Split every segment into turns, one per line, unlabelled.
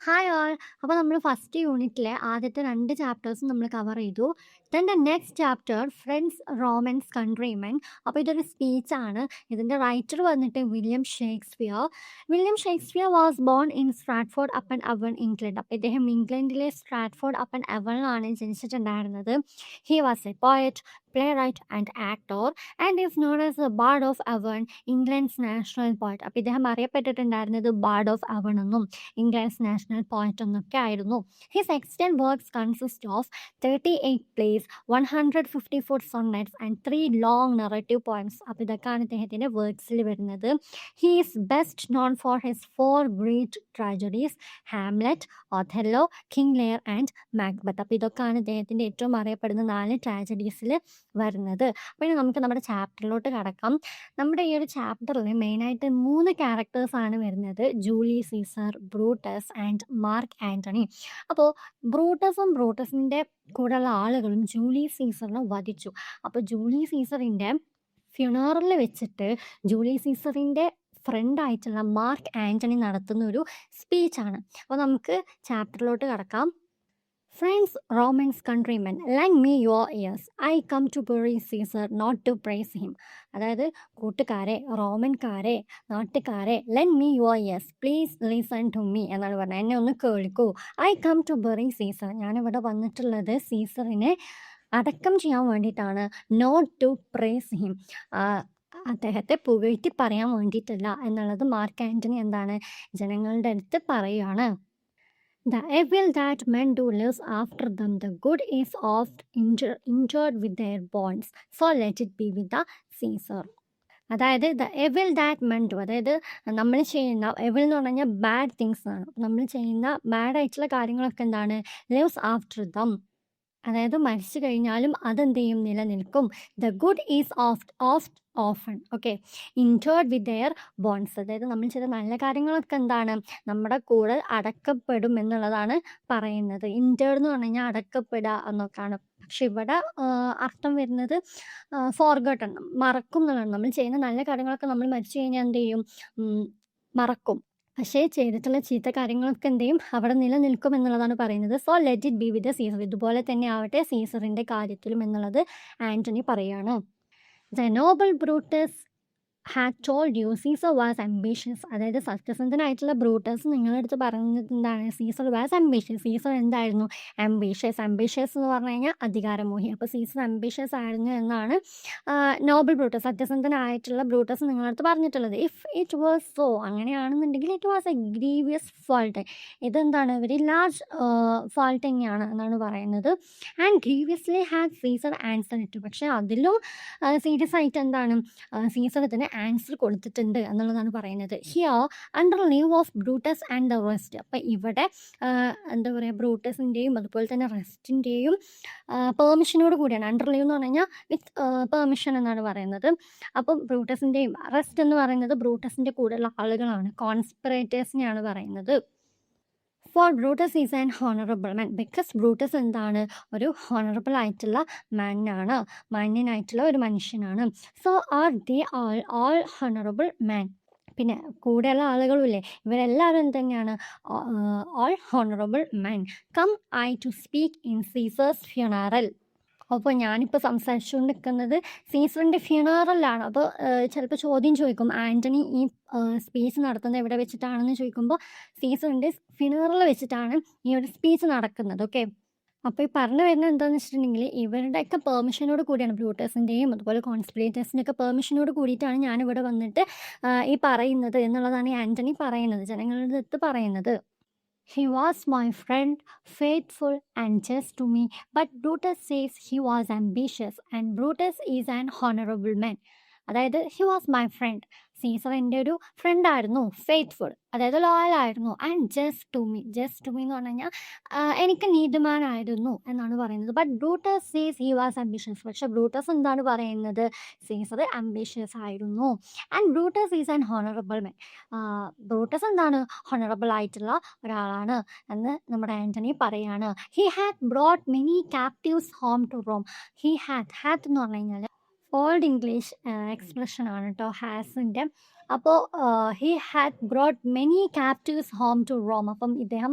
Hi all. അപ്പോൾ നമ്മൾ first യൂണിറ്റിലെ ആദ്യത്തെ 2 ചാപ്റ്റേഴ്സും നമ്മൾ കവർ ചെയ്തു. Then the next chapter friends, Romans, countrymen. അപ്പോൾ ഇതൊരു സ്പീച്ചാണ്. ഇതിൻ്റെ റൈറ്റർ വന്നിട്ട് William Shakespeare. William Shakespeare was born in Stratford upon Avon, England. അപ്പോൾ ഇദ്ദേഹം ഇംഗ്ലണ്ടിലെ സ്ട്രാറ്റ്ഫോർഡ് അപ്പൺ അവണിലാണ് ജനിച്ചിട്ടുണ്ടായിരുന്നത്. He was a poet, playwright and actor and is known as a bard of Avon, England's national poet. അപ്പോൾ ഇദ്ദേഹം അറിയപ്പെട്ടിട്ടുണ്ടായിരുന്നത് Bard of അവൺ എന്നും England's national poet എന്നൊക്കെ ആയിരുന്നു. His extant works consist of 38 plays, 154 sonnets and 3 long narrative poems. അപ്പോൾ ഇതൊക്കെയാണ് ഇദ്ദേഹത്തിൻ്റെ വർക്ക്സിൽ വരുന്നത്. He is best known for his 4 great tragedies, Hamlet, Othello, King Lear and Macbeth. അപ്പോൾ ഇതൊക്കെയാണ് ഇദ്ദേഹത്തിൻ്റെ ഏറ്റവും അറിയപ്പെടുന്ന 4 ട്രാജഡീസിൽ വരുന്നത്. അപ്പോൾ ഇനി നമുക്ക് നമ്മുടെ ചാപ്റ്ററിലോട്ട് കടക്കാം. നമ്മുടെ ഈ ഒരു ചാപ്റ്ററിൽ മെയിനായിട്ട് 3 ക്യാരക്ടേഴ്സാണ് വരുന്നത്: Julius Caesar, Brutus and Mark Antony. അപ്പോൾ ബ്രൂട്ടസിൻ്റെ കൂടെയുള്ള ആളുകളും ജൂലി സീസറിനെ വധിച്ചു. അപ്പോൾ ജൂലി സീസറിൻ്റെ ഫ്യൂണറലിൽ വെച്ചിട്ട് ജൂലി സീസറിൻ്റെ ഫ്രണ്ടായിട്ടുള്ള മാർക്ക് ആൻ്റണി നടത്തുന്ന ഒരു സ്പീച്ചാണ്. അപ്പോൾ നമുക്ക് ചാപ്റ്ററിലോട്ട് കടക്കാം. Friends, Romans, countrymen, lend me your ears. I come to bury Caesar, not to praise him. അതായത് കൂട്ടുകാരെ, റോമൻകാരെ, നാട്ടുകാരെ, lend me your ears, please listen to me എന്നാണ് പറഞ്ഞത്. എന്നെ ഒന്ന് കേൾക്കൂ. I come to bury Caesar. ഞാനിവിടെ വന്നിട്ടുള്ളത് സീസറിനെ അടക്കം ചെയ്യാൻ വേണ്ടിയിട്ടാണ്. Not to praise him. അദ്ദേഹത്തെ പുകഴ്ത്തി പറയാൻ വേണ്ടിയിട്ടല്ല എന്നുള്ളത് മാർക്ക് ആൻ്റണി എന്താണ് ജനങ്ങളുടെ അടുത്ത് പറയുകയാണ്. The evil that men do lives after them, the good is oft injured with their bonds, so let it be with the Caesar. അതായത് ദ എവിൽ ദാറ്റ് മെൻ ഡു, അതായത് നമ്മൾ ചെയ്യുന്ന എവിൽ എന്ന് പറഞ്ഞു കഴിഞ്ഞാൽ ബാഡ് തിങ്സ് ആണ്. നമ്മൾ ചെയ്യുന്ന ബാഡായിട്ടുള്ള കാര്യങ്ങളൊക്കെ എന്താണ് ലിവ്സ് ആഫ്റ്റർ ദം, അതായത് മരിച്ചു കഴിഞ്ഞാലും അതെന്ത് ചെയ്യും, നിലനിൽക്കും. The good is often okay interred with their bones, അതായത് നമ്മൾ ചെയ്ത നല്ല കാര്യങ്ങളൊക്കെ എന്താണ് നമ്മുടെ കൂടെ അടക്കപ്പെടും എന്നുള്ളതാണ് പറയുന്നത്. ഇൻറ്റേർഡ് എന്ന് പറഞ്ഞു കഴിഞ്ഞാൽ അടക്കപ്പെടുക എന്നൊക്കെയാണ്. പക്ഷെ ഇവിടെ അർത്ഥം വരുന്നത് ഫോർഗട്ടൺ, മറക്കും എന്നുള്ളതാണ്. നമ്മൾ ചെയ്യുന്ന നല്ല കാര്യങ്ങളൊക്കെ നമ്മൾ മരിച്ചു കഴിഞ്ഞാൽ എന്ത് ചെയ്യും, മറക്കും. പക്ഷേ ചെയ്തിട്ടുള്ള ചീത്ത കാര്യങ്ങളൊക്കെ എന്ത് ചെയ്യും, അവിടെ നിലനിൽക്കും എന്നുള്ളതാണ് പറയുന്നത്. So let it be with the Caesar. ഇതുപോലെ തന്നെ ആവട്ടെ സീസറിൻ്റെ കാര്യത്തിലും എന്നുള്ളത് ആൻ്റണി പറയാണ്. The noble Brutus had told you Caesar was ambitious. അതായത് സത്യസന്ധനായിട്ടുള്ള ബ്രൂട്ടസ് നിങ്ങളുടെ അടുത്ത് പറഞ്ഞത് എന്താണ്, സീസർ വാസ് അംബീഷ്യസ്. സീസർ എന്തായിരുന്നു, അംബീഷ്യസ് എന്ന് പറഞ്ഞു കഴിഞ്ഞാൽ അധികാരമോഹി. അപ്പോൾ സീസർ അംബീഷ്യസ് ആയിരുന്നു എന്നാണ് നോബൽ ബ്രൂട്ടസ്, സത്യസന്ധനായിട്ടുള്ള ബ്രൂട്ടസ് നിങ്ങളുടെ അടുത്ത് പറഞ്ഞിട്ടുള്ളത്. ഇഫ് ഇറ്റ് വാസ് സോ, അങ്ങനെയാണെന്നുണ്ടെങ്കിൽ it was A grievous fault. ഇതെന്താണ് വെരി ലാർജ് ഫോൾട്ട് തന്നെയാണ് എന്നാണ് പറയുന്നത്. ആൻഡ് ഗ്രീവിയസ്ലി ഹാഡ് സീസർ ആൻസർ ഇട്ടു. പക്ഷേ അതിലും സീരിയസ് ആയിട്ട് എന്താണ് സീസർ ഇതിന് ആൻസർ കൊടുത്തിട്ടുണ്ട് എന്നുള്ളതാണ് പറയുന്നത്. Here under leave of Brutus and the rest. അപ്പം ഇവിടെ എന്താ പറയുക, ബ്രൂട്ടസിൻ്റെയും അതുപോലെ തന്നെ റെസ്റ്റിൻ്റെയും പെർമിഷനോട് കൂടിയാണ്. അണ്ടർ ലീവ് എന്ന് പറഞ്ഞു കഴിഞ്ഞാൽ വിത്ത് പെർമിഷൻ എന്നാണ് പറയുന്നത്. അപ്പം ബ്രൂട്ടസിൻ്റെയും റെസ്റ്റ് എന്ന് പറയുന്നത് ബ്രൂട്ടസിൻ്റെ കൂടെയുള്ള ആളുകളാണ്, കോൺസ്പിറേറ്റേഴ്സിനെയാണ് പറയുന്നത്. For Brutus is an honourable man. Because Brutus എന്താണ്, ഒരു ഹോണറബിൾ ആയിട്ടുള്ള മാനാണ്, മാന്യനായിട്ടുള്ള ഒരു മനുഷ്യനാണ്. So are they all honourable man. പിന്നെ കൂടെയുള്ള ആളുകളും ഇല്ലേ, ഇവരെല്ലാവരും എന്തുതന്നെയാണ്, all honourable man. Come I to speak in Caesar's funeral. അപ്പോൾ ഞാനിപ്പോൾ സംസാരിച്ചുകൊണ്ട് നിൽക്കുന്നത് സീസറിൻ്റെ ഫ്യൂണറലാണ്. അപ്പോൾ ചിലപ്പോൾ ചോദ്യം ചോദിക്കും, ആൻ്റണി ഈ സ്പീച്ച് നടത്തുന്നത് എവിടെ വെച്ചിട്ടാണെന്ന് ചോദിക്കുമ്പോൾ സീസറിൻ്റെ ഫ്യൂണറൽ വെച്ചിട്ടാണ് ഈ ഒരു സ്പീച്ച് നടക്കുന്നത്. ഓക്കെ, അപ്പോൾ ഈ പറഞ്ഞു വരുന്നത് എന്താണെന്ന് വെച്ചിട്ടുണ്ടെങ്കിൽ ഇവരുടെയൊക്കെ പെർമിഷനോട് കൂടിയാണ്, ബ്രൂട്ടസിൻ്റെയും അതുപോലെ കോൺസ്പിറേറ്റേഴ്സിൻ്റെയൊക്കെ പെർമിഷനോട് കൂടിയിട്ടാണ് ഞാനിവിടെ വന്നിട്ട് ഈ പറയുന്നത് എന്നുള്ളതാണ് ആൻ്റണി പറയുന്നത്, ജനങ്ങളുടെ അടുത്ത് പറയുന്നത്. He was my friend, faithful and just to me, but Brutus says he was ambitious and Brutus is an honorable man. അതായത് he was my friend, Caesar എൻ്റെ ഒരു ഫ്രണ്ടായിരുന്നു, ഫെയ്ത്ത്ഫുൾ അതായത് ലോയൽ ആയിരുന്നു, ആൻഡ് ജസ്റ്റ് ടു മീ എന്ന് പറഞ്ഞു കഴിഞ്ഞാൽ എനിക്ക് നീതിമാനായിരുന്നു എന്നാണ് പറയുന്നത്. But Brutus says he was ambitious. പക്ഷെ ബ്രൂട്ടസ് എന്താണ് പറയുന്നത്, സീസർ അംബിഷ്യസ് ആയിരുന്നു. And Brutus is an honourable man. Brutus എന്താണ്, ഹോണറബിൾ ആയിട്ടുള്ള ഒരാളാണ് എന്ന് നമ്മുടെ ആൻ്റണി പറയാണ്. He had brought many captives home to Rome. Hath എന്ന് പറഞ്ഞു കഴിഞ്ഞാൽ ഓൾഡ് ഇംഗ്ലീഷ് എക്സ്പ്രഷൻ ആണ് കേട്ടോ ഹാസിൻ്റെ. അപ്പോൾ he had brought many captives home to Rome. അപ്പം ഇദ്ദേഹം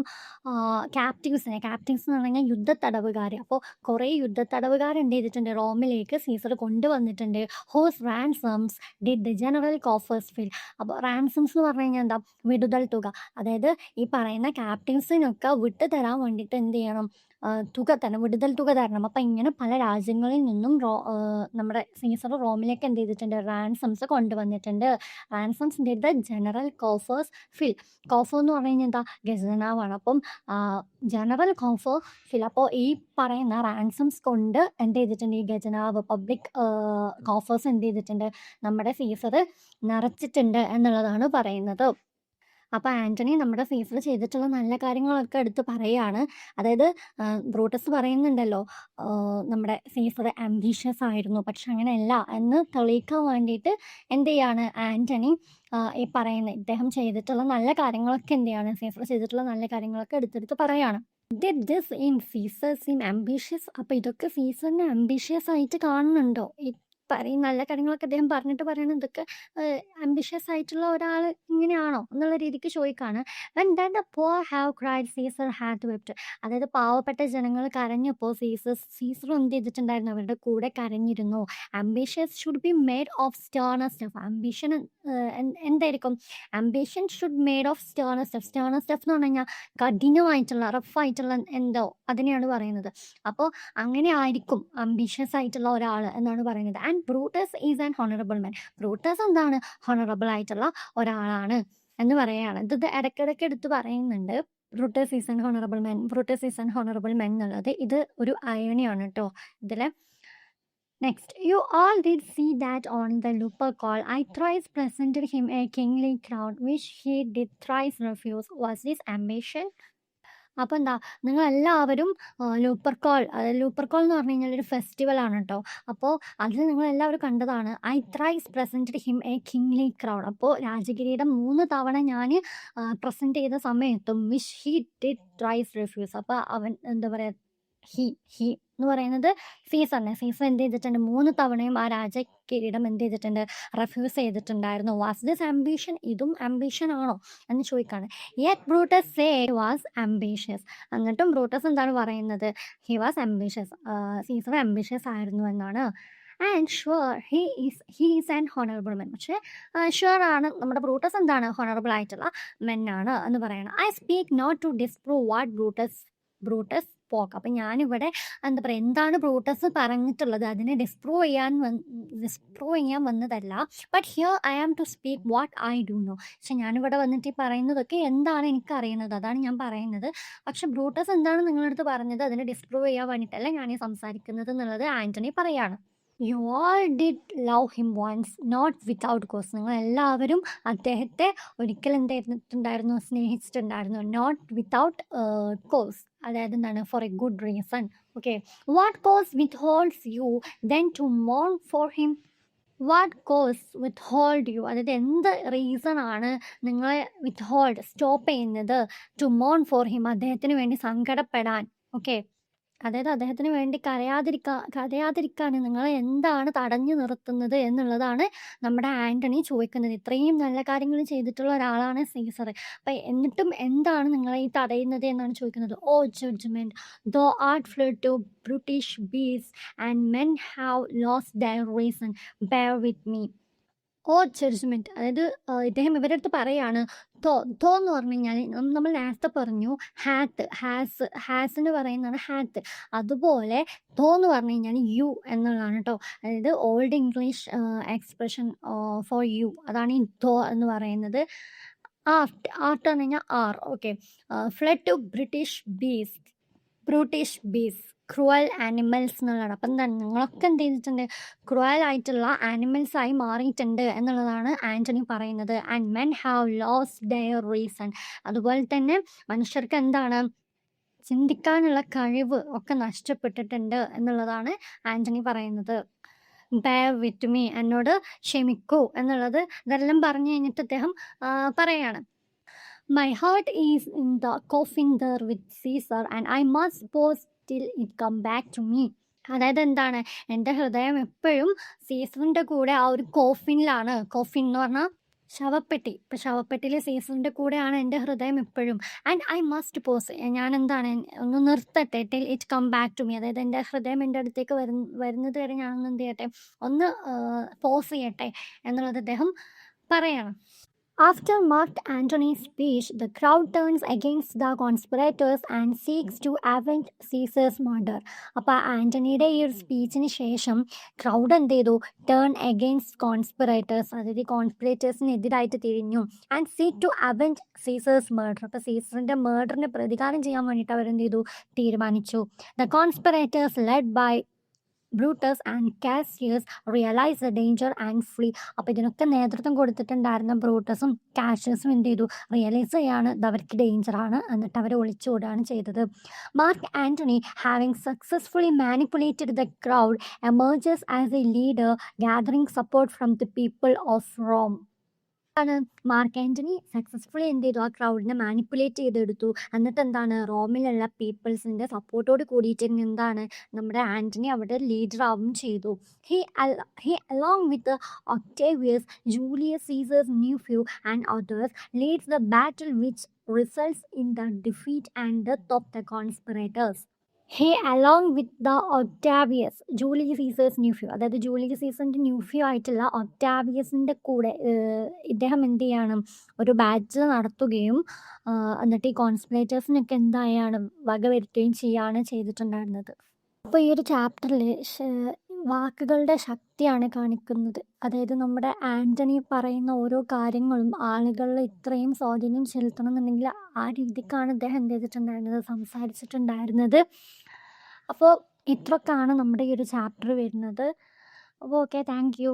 ക്യാപ്റ്റീവ്സ് എന്ന് പറഞ്ഞാൽ യുദ്ധത്തടവുകാർ. അപ്പോൾ കുറേ യുദ്ധത്തടവുകാർ എന്ത് ചെയ്തിട്ടുണ്ട്, റോമിലേക്ക് സീസർ കൊണ്ടുവന്നിട്ടുണ്ട്. ഹോസ് റാൻസംസ് ഡിഡ് ദ ജനറൽ കോഫേഴ്സ് ഫിൽ. അപ്പോൾ റാൻസംസ് എന്ന് പറഞ്ഞു കഴിഞ്ഞാൽ എന്താ, വിടുതൽ തുക. അതായത് ഈ പറയുന്ന ക്യാപ്റ്റീവ്സിനൊക്കെ വിട്ടു തരാൻ വേണ്ടിയിട്ട് എന്ത് ചെയ്യണം, തുക തരണം, വിടുതൽ തുക തരണം. അപ്പം ഇങ്ങനെ പല രാജ്യങ്ങളിൽ നിന്നും നമ്മുടെ സീസർ റോമിലേക്ക് എന്ത് ചെയ്തിട്ടുണ്ട്, റാൻസംസ് കൊണ്ടുവന്നിട്ടുണ്ട്. Ransoms did the general coffers fill. Coffer എന്ന് പറഞ്ഞു കഴിഞ്ഞാൽ എന്താ, ഖജനാവാണ്. അപ്പം ജനറൽ കോഫർ ഫിൽ. അപ്പോൾ ഈ പറയുന്ന റാൻസംസ് കൊണ്ട് എന്ത് ചെയ്തിട്ടുണ്ട്, ഈ ഖജനാവ്, പബ്ലിക് കോഫേഴ്സ് എന്ത് ചെയ്തിട്ടുണ്ട്, നമ്മുടെ സീസർ നിറച്ചിട്ടുണ്ട് എന്നുള്ളതാണ് പറയുന്നത്. അപ്പോൾ ആൻ്റണി നമ്മുടെ സീസർ ചെയ്തിട്ടുള്ള നല്ല കാര്യങ്ങളൊക്കെ എടുത്ത് പറയുകയാണ്. അതായത് ബ്രൂട്ടസ് പറയുന്നുണ്ടല്ലോ, നമ്മുടെ സീസർ ആംബീഷ്യസ് ആയിരുന്നു, പക്ഷെ അങ്ങനെയല്ല എന്ന് തെളിയിക്കാൻ വേണ്ടിയിട്ട് എന്ത് ചെയ്യാണ് ആൻ്റണി ഈ പറയുന്ന ഇദ്ദേഹം ചെയ്തിട്ടുള്ള നല്ല കാര്യങ്ങളൊക്കെ എന്ത് ചെയ്യാണ്, സീസർ ചെയ്തിട്ടുള്ള നല്ല കാര്യങ്ങളൊക്കെ എടുത്തെടുത്ത് പറയുകയാണ്. Did this in Caesar seem ambitious? അപ്പോൾ ഇതൊക്കെ സീസറിനെ ആംബിഷ്യസ് ആയിട്ട് കാണുന്നുണ്ടോ? ഈ പറയും നല്ല കാര്യങ്ങളൊക്കെ അദ്ദേഹം പറഞ്ഞിട്ട് പറയുന്നത് ഇതൊക്കെ ആംബിഷ്യസ് ആയിട്ടുള്ള ഒരാൾ ഇങ്ങനെയാണോ എന്നുള്ള രീതിക്ക് ചോദിക്കാണ്. When then the poor have cried, Caesar had wept. അതായത് പാവപ്പെട്ട ജനങ്ങൾ കരഞ്ഞപ്പോൾ സീസർ എന്ത് ചെയ്തിട്ടുണ്ടായിരുന്നു, അവരുടെ കൂടെ കരഞ്ഞിരുന്നു. Ambitious should be made of sterner stuff. Ambition എന്തായിരിക്കും, ambition should made of sterner stuff. Sterner stuff എന്ന് പറഞ്ഞു കഴിഞ്ഞാൽ കഠിനമായിട്ടുള്ള, റഫായിട്ടുള്ള എന്തോ അതിനെയാണ് പറയുന്നത്. അപ്പോൾ അങ്ങനെ ആയിരിക്കും അംബീഷ്യസ് ആയിട്ടുള്ള ഒരാൾ എന്നാണ് പറയുന്നത്. And Brutus is an honourable man. Brutus എന്താണ്, ഹോണറബിൾ ആയിട്ടുള്ള ഒരാളാണ് എന്ന് പറയുകയാണ്. ഇത് ഇടയ്ക്കിടയ്ക്ക് എടുത്ത് പറയുന്നുണ്ട്, Brutus is an honourable man, Brutus is an honourable man എന്നുള്ളത്. ഇത് ഒരു അയണിയാണ് കേട്ടോ ഇതിൽ. Next, you all did see that on the looper call. I thrice presented him a kingly crown, which he did thrice refuse. Was this ambition? അപ്പോൾ എന്താ, നിങ്ങളെല്ലാവരും looper call എന്ന് പറഞ്ഞു കഴിഞ്ഞാൽ ഒരു ഫെസ്റ്റിവലാണ് കേട്ടോ. അപ്പോൾ അതിൽ നിങ്ങളെല്ലാവരും കണ്ടതാണ്. I thrice presented him A kingly crown. അപ്പോൾ രാജകിരീടം 3 തവണ ഞാൻ പ്രസൻറ്റ് ചെയ്ത സമയത്തും which he did thrice refuse. അപ്പോൾ അവൻ എന്താ പറയുക, ഹി എന്ന് പറയുന്നത് സീസർ എന്ത് ചെയ്തിട്ടുണ്ട്, 3 തവണയും ആ രാജകിരീടം എന്ത് ചെയ്തിട്ടുണ്ട്, റെഫ്യൂസ് ചെയ്തിട്ടുണ്ടായിരുന്നു. വാസ് ദിസ് ആംബിഷൻ, ഇതും ആംബിഷൻ ആണോ എന്ന് ചോദിക്കാണ്. Yet Brutus say was ambitious. എന്നിട്ടും ബ്രൂട്ടസ് എന്താണ് പറയുന്നത്, he was ambitious, Caesar ambitious ആയിരുന്നു എന്നാണ്. And sure he is an honourable men. പക്ഷേ ഷുവർ ആണ്, നമ്മുടെ ബ്രൂട്ടസ് എന്താണ്, ഹോണറബിൾ ആയിട്ടുള്ള മെന്നാണ് എന്ന് പറയണം. I speak not to disprove what Brutus spoke. അപ്പം ഞാനിവിടെ എന്താ പറയുക, എന്താണ് ബ്രൂട്ടസ് പറഞ്ഞിട്ടുള്ളത് അതിനെ ഡിസ്പ്രൂവ് ചെയ്യാൻ വന്നതല്ല. But here I am to speak what I do know. പക്ഷെ ഞാനിവിടെ വന്നിട്ട് ഈ പറയുന്നതൊക്കെ എന്താണ് എനിക്കറിയുന്നത് അതാണ് ഞാൻ പറയുന്നത്. പക്ഷെ ബ്രൂട്ടസ് എന്താണ് നിങ്ങളടുത്ത് പറഞ്ഞത് അതിനെ ഡിസ്പ്രൂവ് ചെയ്യാൻ വേണ്ടിയിട്ടല്ല ഞാൻ ഈ സംസാരിക്കുന്നത് എന്നുള്ളത് ആൻ്റണി പറയാണ്. You all did love him once, not without cause. നിങ്ങളെല്ലാവരും അദ്ദേഹത്തെ ഒരിക്കൽ എന്ത് ചെയ്തിട്ടുണ്ടായിരുന്നു, സ്നേഹിച്ചിട്ടുണ്ടായിരുന്നു. നോട്ട് വിത്തൗട്ട് കോസ്, അതായത് എന്താണ്, for a good reason. Okay, what cause withholds you then to മോൺ for him. What cause withhold you, അതായത് എന്ത് റീസൺ ആണ് നിങ്ങളെ സ്റ്റോപ്പ് ചെയ്യുന്നത്, ടു മോൺ ഫോർ ഹിം, അദ്ദേഹത്തിന് വേണ്ടി സങ്കടപ്പെടാൻ. ഓക്കെ, അതായത് അദ്ദേഹത്തിന് വേണ്ടി കരയാതിരിക്കാൻ നിങ്ങളെ എന്താണ് തടഞ്ഞു നിർത്തുന്നത് എന്നുള്ളതാണ് നമ്മുടെ ആൻ്റണി ചോദിക്കുന്നത്. ഇത്രയും നല്ല കാര്യങ്ങൾ ചെയ്തിട്ടുള്ള ഒരാളാണ് സീസർ. അപ്പം എന്നിട്ടും എന്താണ് നിങ്ങളെ ഈ തടയുന്നത് എന്നാണ് ചോദിക്കുന്നത്. O judgement, thou art fled to brutish beasts and men have lost their reason, bear with me. O judgement, അതായത് ഇദ്ദേഹം ഇവരുടെ അടുത്ത് പറയാണ്, തോ എന്ന് പറഞ്ഞു കഴിഞ്ഞാൽ നമ്മൾ നേരത്തെ പറഞ്ഞു ഹാസിന് പറയുന്നതാണ് ഹാത്ത്. അതുപോലെ തോ എന്ന് പറഞ്ഞു കഴിഞ്ഞാൽ യു എന്നുള്ളതാണ് കേട്ടോ. അതായത് old English expression for you, അതാണ് ഈ തോ എന്ന് പറയുന്നത്. ആർട്ട് എന്ന് പറഞ്ഞു കഴിഞ്ഞാൽ are. Okay, fled to brutish beasts cruel animals എന്നുള്ളതാണ്. അപ്പം എന്താണ്, നിങ്ങളൊക്കെ എന്ത് ചെയ്തിട്ടുണ്ട്, ക്രൂവൽ ആയിട്ടുള്ള ആനിമൽസായി മാറിയിട്ടുണ്ട് എന്നുള്ളതാണ് ആൻ്റണി പറയുന്നത്. And men have lost their reason, അതുപോലെ തന്നെ മനുഷ്യർക്ക് എന്താണ്, ചിന്തിക്കാനുള്ള കഴിവ് ഒക്കെ നഷ്ടപ്പെട്ടിട്ടുണ്ട് എന്നുള്ളതാണ് ആൻ്റണി പറയുന്നത്. ബെയർ വിത്ത് മീ, എന്നോട് ക്ഷമിക്കൂ എന്നുള്ളത് ഇതെല്ലാം പറഞ്ഞു കഴിഞ്ഞിട്ട് അദ്ദേഹം പറയാണ്. My heart is in the coffin there with Caesar and I must pause till it come back to me. അതായത് എന്താണ്, എൻ്റെ ഹൃദയം എപ്പോഴും സീസറിൻ്റെ കൂടെ ആ ഒരു കോഫിനിലാണ്. കോഫിൻ എന്ന് പറഞ്ഞാൽ ശവപ്പെട്ടി. ഇപ്പം ശവപ്പെട്ടിയിലെ സീസണിൻ്റെ കൂടെയാണ് എൻ്റെ ഹൃദയം ഇപ്പോഴും. And I must pause. ഞാൻ എന്താണ് ഒന്ന് നിർത്തട്ടെ, till it come back to me. അതായത് എൻ്റെ ഹൃദയം എൻ്റെ അടുത്തേക്ക് വരുന്നത് വരെ ഞാനൊന്ന് എന്ത് ചെയ്യട്ടെ, ഒന്ന് പോസ് ചെയ്യട്ടെ എന്നുള്ളത് അദ്ദേഹം പറയണം. After Mark Antony's speech, the crowd turns against the conspirators and seeks to avenge Caesar's murder. അപ്പോൾ ആൻ്റണിയുടെ ഈ ഒരു സ്പീച്ചിന് ശേഷം ക്രൗഡ് എന്ത് ചെയ്തു, ടേൺ അഗെയിൻസ്റ്റ് കോൺസ്പിറേറ്റേഴ്സ്, അതായത് ഈ കോൺസ്പിറേറ്റേഴ്സിനെതിരായിട്ട് തിരിഞ്ഞു. And seek to avenge Caesar's murder. അപ്പോൾ സീസറിൻ്റെ മേർഡറിന് പ്രതികാരം ചെയ്യാൻ വേണ്ടിയിട്ട് അവരെന്ത് ചെയ്തു, തീരുമാനിച്ചു. The conspirators led by Brutus and Cassius realize the danger and flee. അപ്പോൾ ഇതിനൊക്കെ നേതൃത്വം കൊടുത്തിട്ടുണ്ടായിരുന്ന ബ്രൂട്ടസും കാഷ്യസും എന്ത് ചെയ്തു, റിയലൈസ് ചെയ്യാണ് ഇത് അവർക്ക് ഡേഞ്ചറാണ്, എന്നിട്ട് അവർ ഒളിച്ചോടുകയാണ് ചെയ്തത്. Mark Antony, having successfully manipulated the crowd, emerges as a leader gathering support from the people of Rome. ആണ് മാർക്ക് ആൻ്റണി സക്സസ്ഫുള്ളി എന്ത് ചെയ്തു, ആ ക്രൗഡിനെ മാനിപ്പുലേറ്റ് ചെയ്തെടുത്തു. എന്നിട്ട് എന്താണ്, റോമിലുള്ള പീപ്പിൾസിൻ്റെ സപ്പോർട്ടോട് കൂടിയിട്ട് എന്താണ്, നമ്മുടെ ആൻ്റണി അവിടെ ലീഡർ ആവുകയും ചെയ്തു. He along with Octavius, Julius Caesar's nephew and others leads the battle which results in the defeat and death of the conspirators. He along with the Octavius, Julius Caesar's nephew, അതായത് Julius സീസറിൻ്റെ ന്യൂഫ്യൂ ആയിട്ടുള്ള ഒക്ടാവിയസിൻ്റെ കൂടെ ഇദ്ദേഹം എന്ത് ചെയ്യണം, ഒരു ബാറ്റിൽ നടത്തുകയും എന്നിട്ട് ഈ കോൺസ്പിറേറ്റേഴ്സിനൊക്കെ എന്തായാണ് വകവരുത്തുകയും ചെയ്യുകയാണ് ചെയ്തിട്ടുണ്ടായിരുന്നത്. അപ്പോൾ ഈ ഒരു ചാപ്റ്ററിൽ വാക്കുകളുടെ ശക്തിയാണ് കാണിക്കുന്നത്. അതായത് നമ്മുടെ ആൻ്റണി പറയുന്ന ഓരോ കാര്യങ്ങളും ആളുകളിൽ ഇത്രയും സ്വാധീനം ചെലുത്തണം എന്നുണ്ടെങ്കിൽ ആ രീതിക്കാണ് അദ്ദേഹം എന്ത് ചെയ്തിട്ടുണ്ടായിരുന്നത്, സംസാരിച്ചിട്ടുണ്ടായിരുന്നത്. അപ്പോൾ ഇത്രയൊക്കെയാണ് നമ്മുടെ ഈ ഒരു ചാപ്റ്റർ വരുന്നത്. അപ്പോൾ ഓക്കെ, താങ്ക് യു.